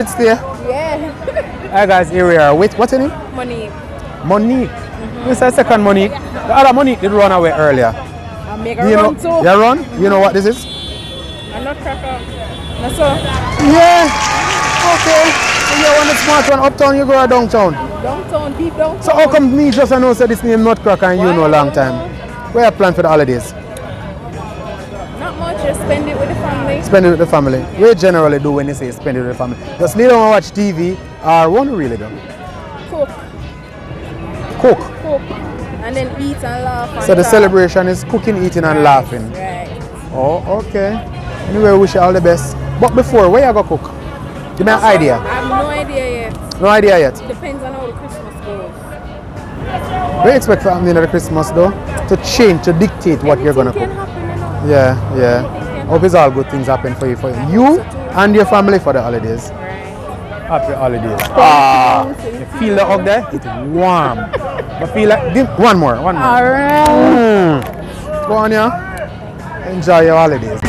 It's there. Yeah. Hi guys, here we are with what's your name? Money. Monique. This is the second Monique. The other Monique did run away earlier. I make a You know, run too. you run? You know what this is? I'm not cracker. That's all. Yeah. Okay. So you want the smart one uptown, you go downtown. Downtown, deep downtown. So how come me just know say this name Nutcracker and you know a long time? Where you plan for the holidays? Not much, just spend it with the family. Spend it with the family. What you generally do when you say spend it with the family? Just lay down and watch TV or what do you really do? Cook. Cook. Cook. And then eat and laugh. And So the talk. celebration is cooking, eating and laughing. Right. Oh, okay. Anyway, wish you all the best. But before, where you go cook? Give me an idea. I have no idea yet. No idea yet. Depends on how the Christmas goes. What do you expect from the end of the Christmas though? To change, to dictate what you're gonna Anything cook. can happen, you know. Yeah, yeah. Hope it's all good things happen for you, you and your family for the holidays. Right. Happy holidays. Ah, you feel the hug there? It's warm. But feel like one more. Alright. Go on, yeah. Enjoy your holidays.